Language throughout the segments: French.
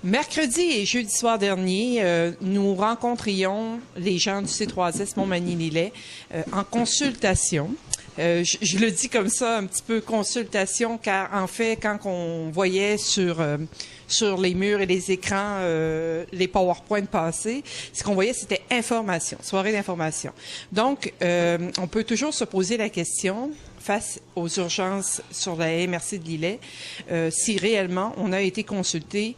Mercredi et jeudi soir dernier, nous rencontrions les gens du C3S Montmagny-Lillet en consultation. Je le dis comme ça, un petit peu consultation, car en fait, quand on voyait sur les murs et les écrans les PowerPoint passés, ce qu'on voyait, c'était information, soirée d'information. Donc, on peut toujours se poser la question, face aux urgences sur la MRC de Lillet, si réellement on a été consulté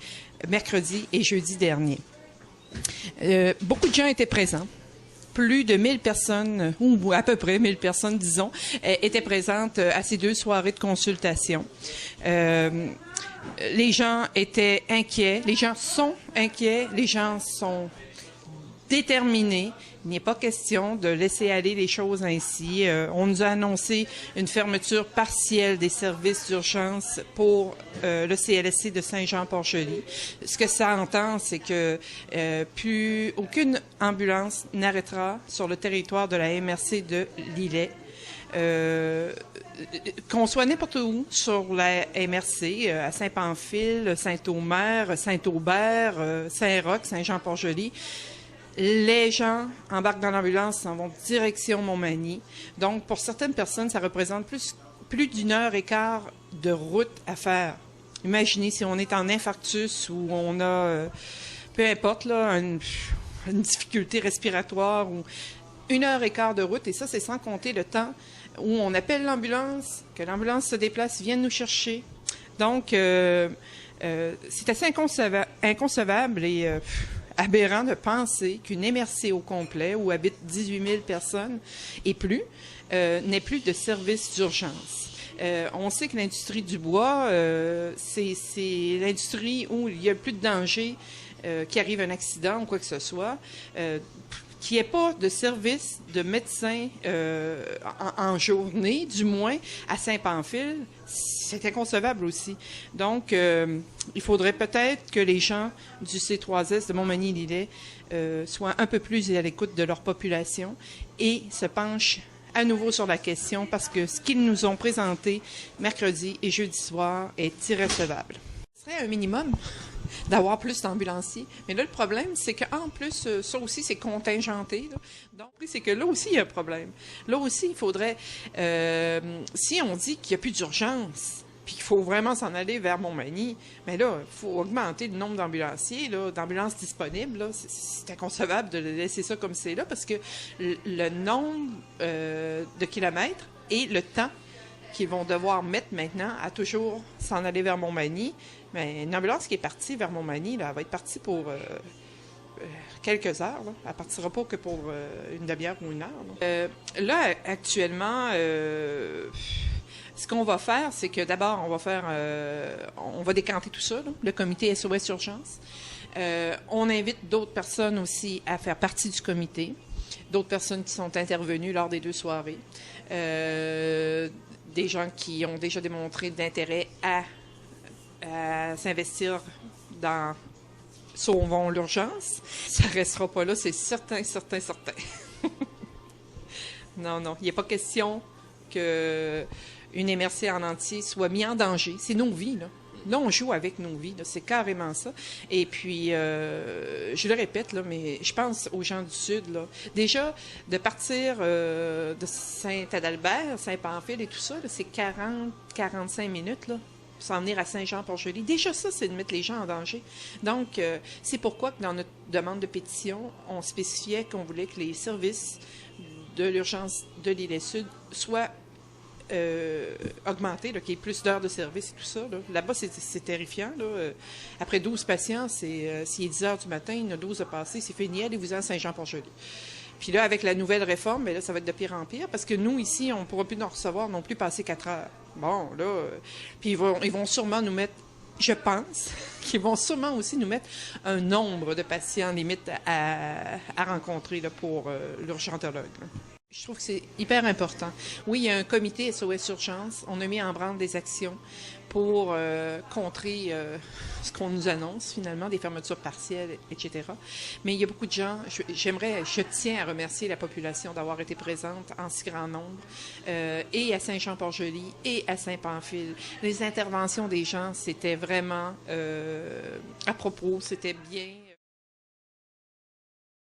mercredi et jeudi dernier. Beaucoup de gens étaient présents. Plus de 1000 personnes, ou à peu près 1000 personnes, disons, étaient présentes à ces deux soirées de consultation. Les gens étaient inquiets, les gens sont inquiets, les gens sont déterminés. Il n'est pas question de laisser aller les choses ainsi. On nous a annoncé une fermeture partielle des services d'urgence pour le CLSC de Saint-Jean-Port-Joli. Ce que ça entend, c'est que plus aucune ambulance n'arrêtera sur le territoire de la MRC de Lillet. Qu'on soit n'importe où sur la MRC, à Saint-Pamphile, Saint-Omer, Saint-Aubert, Saint-Roch, Saint-Jean-Port-Joli, les gens embarquent dans l'ambulance, s'en vont direction Montmagny. Donc, pour certaines personnes, ça représente plus d'une heure et quart de route à faire. Imaginez si on est en infarctus ou on a, peu importe, là, une difficulté respiratoire ou une heure et quart de route. Et ça, c'est sans compter le temps où on appelle l'ambulance, que l'ambulance se déplace, vienne nous chercher. Donc, c'est assez inconcevable et aberrant de penser qu'une MRC au complet, où habitent 18 000 personnes et plus, n'ait plus de service d'urgence. On sait que l'industrie du bois, c'est l'industrie où il y a plus de danger qu'il arrive un accident ou quoi que ce soit. Qu'il n'y ait pas de service de médecin en journée, du moins à Saint-Pamphile, c'est inconcevable aussi. Donc, il faudrait peut-être que les gens du C3S de Montmagny-Lillet soient un peu plus à l'écoute de leur population et se penchent à nouveau sur la question parce que ce qu'ils nous ont présenté mercredi et jeudi soir est irrecevable. Ce serait un minimum d'avoir plus d'ambulanciers. Mais là, le problème, c'est qu'en plus, ça aussi, c'est contingenté. Là. Donc, c'est que là aussi, il y a un problème. Là aussi, il faudrait... si on dit qu'il n'y a plus d'urgence, puis qu'il faut vraiment s'en aller vers Montmagny, mais là, il faut augmenter le nombre d'ambulanciers, d'ambulances disponibles. Là. C'est inconcevable de laisser ça comme c'est là, parce que le nombre de kilomètres et le temps qu'ils vont devoir mettre maintenant à toujours s'en aller vers Montmagny. Mais une ambulance qui est partie vers Montmagny, là, elle va être partie pour quelques heures. Là. Elle ne partira pas que pour une demi-heure ou une heure. Là, actuellement, ce qu'on va faire, c'est que d'abord, on va décanter tout ça, là, le comité SOS Urgence. On invite d'autres personnes aussi à faire partie du comité, d'autres personnes qui sont intervenues lors des deux soirées. Des gens qui ont déjà démontré d'intérêt à s'investir dans Sauvons l'urgence. Ça ne restera pas là, c'est certain. Non, il n'est pas question qu'une MRC en entier soit mise en danger. C'est nos vies, là. Là, on joue avec nos vies, là. C'est carrément ça. Et puis, je le répète, là, mais je pense aux gens du Sud, là. Déjà, de partir de Saint-Adalbert, Saint-Pamphile et tout ça, c'est 40-45 minutes, là, pour s'en venir à Saint-Jean-Port-Joli. Déjà, ça, c'est de mettre les gens en danger. Donc, c'est pourquoi que dans notre demande de pétition, on spécifiait qu'on voulait que les services de l'urgence de Lillet-Sud soient augmenter, qu'il y ait plus d'heures de service et tout ça. Là-bas, c'est terrifiant. Là. Après 12 patients, s'il est 10 heures du matin, il y en a 12 à passer, c'est fini, allez-vous-en à Saint-Jean-Port-Joli. Puis là, avec la nouvelle réforme, bien là, ça va être de pire en pire, parce que nous, ici, on ne pourra plus en recevoir non plus passer 4 heures. Bon, là, puis ils vont sûrement nous mettre, je pense, qu'ils vont sûrement aussi nous mettre un nombre de patients limite à rencontrer là, pour l'urgentologue. Là. Je trouve que c'est hyper important. Oui, il y a un comité SOS Urgence. On a mis en branle des actions pour contrer ce qu'on nous annonce finalement, des fermetures partielles, etc. Mais il y a beaucoup de gens, je tiens à remercier la population d'avoir été présente en si grand nombre, et à Saint-Jean-Port-Joli et à Saint-Pamphile. Les interventions des gens, c'était vraiment à propos, c'était bien.